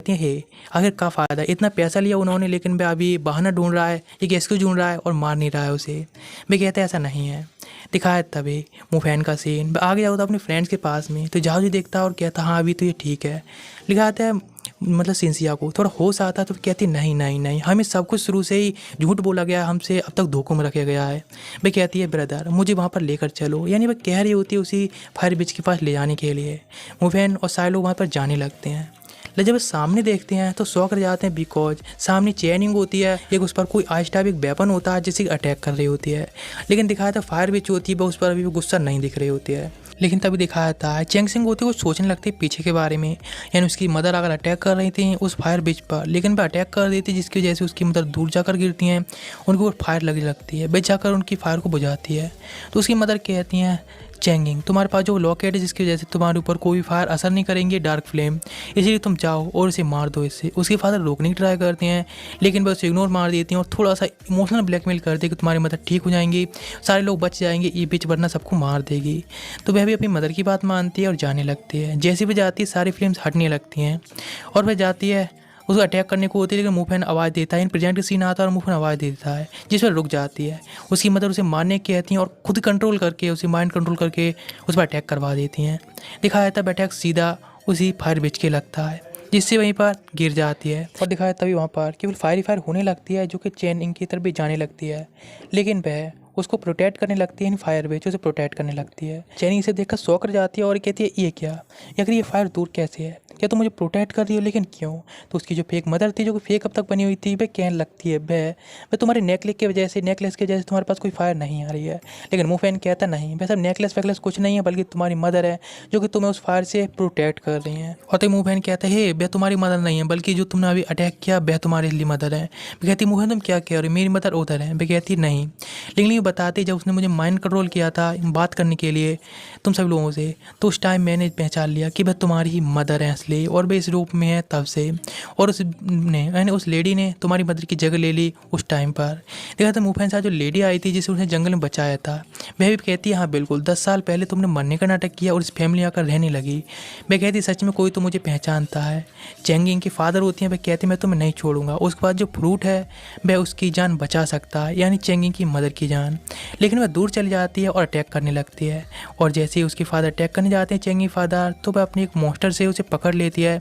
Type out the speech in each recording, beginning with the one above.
है आखिर क्या फ़ायदा, इतना पैसा लिया उन्होंने लेकिन वह अभी बहाना ढूंढ रहा है, एक एक्सक्यूज ढूंढ रहा है और मार नहीं रहा है उसे। वे कहते हैं ऐसा नहीं है। दिखाया तभी मुफैन का सीन, वह आगे जाता अपने फ्रेंड्स के पास में, तो जाओ जी देखता है और कहता हाँ अभी तो ये ठीक है। लिखा आता है मतलब सिंसिया को थोड़ा होश आता है तो कहती नहीं नहीं नहीं, हमें सब कुछ शुरू से ही झूठ बोला गया, हमसे अब तक धोखों में रखा गया है। वह कहती है ब्रदर मुझे वहाँ पर लेकर चलो, यानी वह कह रही होती है उसी फायर ब्रिज के पास ले जाने के लिए। मुफैन और सारे लोग वहाँ पर जाने लगते हैं, लेकिन जब सामने देखते हैं तो शॉक रह जाते हैं, बिकॉज सामने चेनिंग होती है, एक उस पर कोई आज टाइप एक वेपन होता है जिससे अटैक कर रही होती है। लेकिन दिखाया था फायर ब्रिज होती है वह उस पर अभी भी गुस्सा नहीं दिख रही होती है। लेकिन तभी दिखाया था चेंग सिंग होती है वो सोचने लगती है पीछे के बारे में, यानी उसकी मदर अगर अटैक कर रही थी उस फायर ब्रिज पर, लेकिन वह अटैक कर देती जिसकी वजह से उसकी मदर दूर जाकर गिरती हैं, उनको फायर लगने लगती है, वे जाकर उनकी फायर को बुझाती है। तो उसकी मदर कहती हैं चेंगिंग तुम्हारे पास जो लॉकेट है जिसकी वजह से तुम्हारे ऊपर कोई भी फायर असर नहीं करेंगे डार्क फ्लेम, इसलिए तुम जाओ और इसे मार दो इससे। उसके फादर रोकने की ट्राई करते हैं लेकिन बस इग्नोर मार देती हैं और थोड़ा सा इमोशनल ब्लैकमेल करते हैं कि तुम्हारी मदर ठीक हो जाएंगी, सारे लोग बच जाएंगे, ये बीच वरना सबको मार देगी। तो वह भी अपनी मदर की बात मानती है और जाने लगती है। जैसे भी जाती है सारी फ्लेम्स हटने लगती हैं और वह जाती है उसको अटैक करने को होती है, लेकिन मुफैन आवाज़ देता है, इन प्रेजेंट का सीन आता है और मुफैन आवाज़ देता है जिस पर रुक जाती है। उसकी मदर उसे मारने की कहती हैं और खुद कंट्रोल करके उसे माइंड कंट्रोल करके उस पर अटैक करवा देती हैं। दिखाया जाता है अटैक सीधा उसी फायर ब्रिज के लगता है जिससे वहीं पर गिर जाती है और दिखाया तभी वहाँ पर केवल फायर ही फायर होने लगती है जो कि चेन इंग की तरफ भी जाने लगती है, लेकिन वह उसको प्रोटेक्ट करने लगती है, फायर ब्रिज उसे प्रोटेक्ट करने लगती है। चेनी इसे देखकर शॉक कर जाती है और कहती है ये क्या, अगर ये फायर दूर कैसे है, क्या तुम मुझे प्रोटेक्ट कर रही हो, लेकिन क्यों। तो उसकी जो फेक मदर थी जो कि फेक अब तक बनी हुई थी वह कहने लगती है वह तुम्हारे नेकलेस की वजह से तुम्हारे पास कोई फायर नहीं आ रही है। लेकिन मुफैन कहता नहीं वह सब नेकलेस वेकलेस कुछ नहीं है बल्कि तुम्हारी मदर है जो कि तुम्हें उस फायर से प्रोटेक्ट कर रही है। और तो मुफैन कहता है वह तुम्हारी मदर नहीं है बल्कि जो तुमने अभी अटैक किया वह तुम्हारे लिए मदर है। वह कहती मुफैन तुम क्या कह रहे हो, मेरी मदर उधर है। वह कहती नहीं, लेकिन ये बताते जब उसने मुझे माइंड कंट्रोल किया था बात करने के लिए तुम सब लोगों से, तो उस टाइम मैंने पहचान लिया कि वह तुम्हारी ही मदर है असली और वह इस रूप में है तब से, और उसने यानी उस लेडी ने तुम्हारी मदर की जगह ले ली उस टाइम पर। देखा था मुफैन साथ जो लेडी आई थी जिसे उसने जंगल में बचाया था वह भी कहती है हाँ बिल्कुल 10 साल पहले तुमने मरने का नाटक किया और इस फैमिली आकर रहने लगी। वह कहती सच में कोई तो मुझे पहचानता है। चेंगिंग की फादर होती हैं वह कहती मैं तुम्हें नहीं छोड़ूंगा। उसके बाद जो फ्रूट है वह उसकी जान बचा सकता है, यानी चेंगिंग की मदर की जान। लेकिन वह दूर चली जाती है और अटैक करने लगती है, और जैसे ही उसकी फादर अटैक करने जाते हैं चेंगी फादर, तो वह अपनी एक मॉन्स्टर से उसे पकड़ लेती है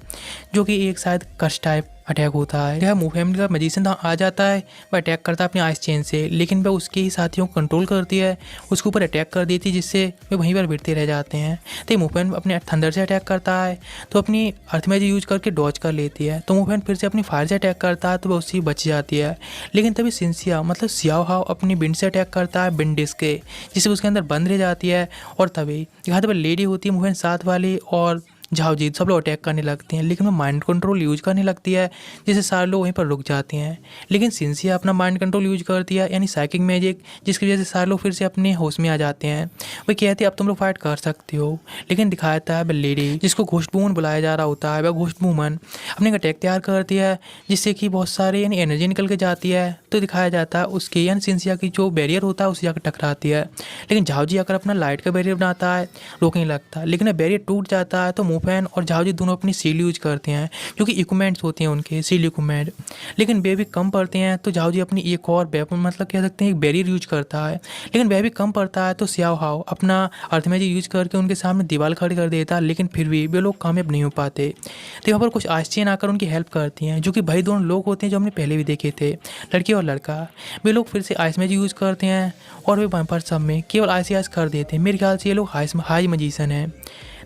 जो कि एक शायद कर्स टाइप अटैक होता है। यह फैमिली का मजिशियन आ जाता है, वह अटैक करता है अपने आइस चेन से, लेकिन वह उसके ही साथियों को कंट्रोल करती है, उसके ऊपर अटैक कर देती है जिससे वे वहीं पर गिरते रह जाते हैं। तो मुफैन अपने थंडर से अटैक करता है तो अपनी अर्थ मैजिक यूज करके डॉज कर लेती है। तो मुफैन फिर से अपनी फायर से अटैक करता है तो वह उससे बच जाती है। लेकिन तभी सिंसिया मतलब सियाओ हाओ अपनी बिंड से अटैक करता है, बिंड डिस्क के, जिससे उसके अंदर बंद रह जाती है। और तभी यहाँ पर लेडी होती है मुफैन साथ वाली और झाओ जी सब लोग अटैक करने लगते हैं, लेकिन वो माइंड कंट्रोल यूज करने लगती है जिससे सारे लोग वहीं पर रुक जाते हैं। लेकिन सिंसिया अपना माइंड कंट्रोल यूज करती है यानी साइकिक मैजिक, जिसकी वजह से सारे लोग फिर से अपने होश में आ जाते हैं। वो कहती है अब तुम लोग फाइट कर सकते हो। लेकिन दिखाता है वह लेडी जिसको घोस्ट वूमन बुलाया जा रहा होता है, वह घोस्ट वूमन अपने अटैक तैयार करती है जिससे कि बहुत सारे यानी एनर्जी निकल के जाती है। तो दिखाया जाता है उसकी यानी सिंसिया की जो बैरियर होता है उसे जाकर टकराती है, लेकिन झाओ जी आकर अपना लाइट का बैरियर बनाता है, रोकने लगता है, लेकिन बैरियर टूट जाता है। तो मुफैन और झाओ जी दोनों अपनी सील यूज करते हैं जो कि इक्विपमेंट्स होते हैं उनके सील इक्विपमेंट, लेकिन वे भी कम पड़ते हैं। तो झाओ जी अपनी एक और वेपन मतलब कह सकते हैं एक बैरियर यूज करता है, लेकिन वह भी कम पड़ता है। तो सियाओ हाओ अपना अर्थ मैजिक यूज करके उनके सामने दीवार खड़ी कर देता है, लेकिन फिर भी वे लोग कामयाब नहीं हो पाते। तो यहाँ पर कुछ आश्चर्य आकर उनकी हेल्प करती हैं जो कि भाई दोनों लोग होते हैं जो हमने पहले भी देखे थे, लड़की और लड़का। वे लोग फिर से आइस मैजिक यूज करते हैं और वे वहाँ पर सब में केवल आइस आइस कर देते हैं। मेरे ख्याल से ये लोग हाई मजिशियन है।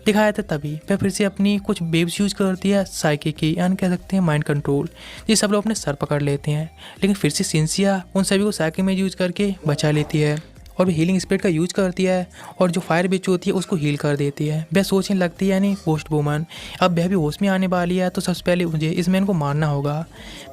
दिखाया था तभी वह फिर से अपनी कुछ वेव्स यूज करती है साइकिक की, यानी कह सकते हैं माइंड कंट्रोल, ये सब लोग अपने सर पकड़ लेते हैं। लेकिन फिर से सिंसिया उन सभी को साइकिक में यूज करके बचा लेती है और वह हीलिंग स्पिरिट का यूज करती है और जो फायर बिच होती है उसको हील कर देती है। वह सोचने लगती है यानी पोस्ट वूमन अब वह भी होश में आने वाली है, तो सबसे पहले मुझे इस मैन को मारना होगा।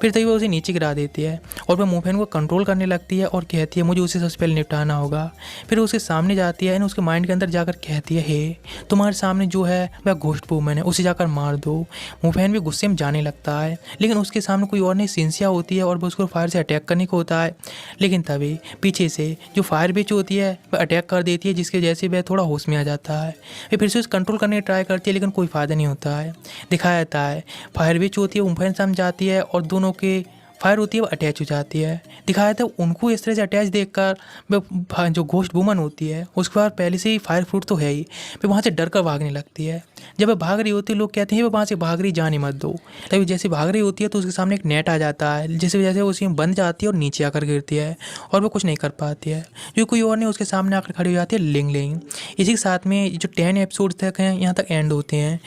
फिर तभी वह उसे नीचे गिरा देती है और वह मुफैन को कंट्रोल करने लगती है और कहती है मुझे उसे सबसे पहले निपटाना होगा। फिर उसके सामने जाती है यानी उसके माइंड के अंदर जाकर कहती है हे तुम्हारे सामने जो है वह घोस्ट वूमन है, उसे जाकर मार दो। मुफैन भी गुस्से में जाने लगता है, लेकिन उसके सामने कोई और नहीं सिंसिया होती है और वह उसको फायर से अटैक करने को होता है। लेकिन तभी पीछे से जो फायर बिच जो होती है वह अटैक कर देती है, जिसकी वजह से वह थोड़ा होश में आ जाता है। वे फिर से उसे कंट्रोल करने की ट्राई करती है, लेकिन कोई फ़ायदा नहीं होता है। दिखाया जाता है फायर विच होती है उम्फेन सम जाती है और दोनों के फायर होती है वो अटैच हो जाती है। दिखाया जाता है उनको इस तरह से अटैच देखकर वह जो घोस्ट वुमन होती है उसके बाद पहले से ही फायर फ्रूट तो है ही, फिर वहाँ से डर कर भागने लगती है। जब वह भाग रही होती है लोग कहते हैं वो वहाँ से भाग रही, जाने मत दो। तभी जैसे भाग रही होती है तो उसके सामने एक नेट आ जाता है, जिसकी वजह से वो उसी में बंद जाती है और नीचे आकर गिरती है और वो कुछ नहीं कर पाती है, जो कोई और नहीं उसके सामने आकर खड़ी हो जाती है लिंग लिंग। इसी के साथ में जो 10 एपिसोड तक हैं यहाँ तक एंड होते हैं।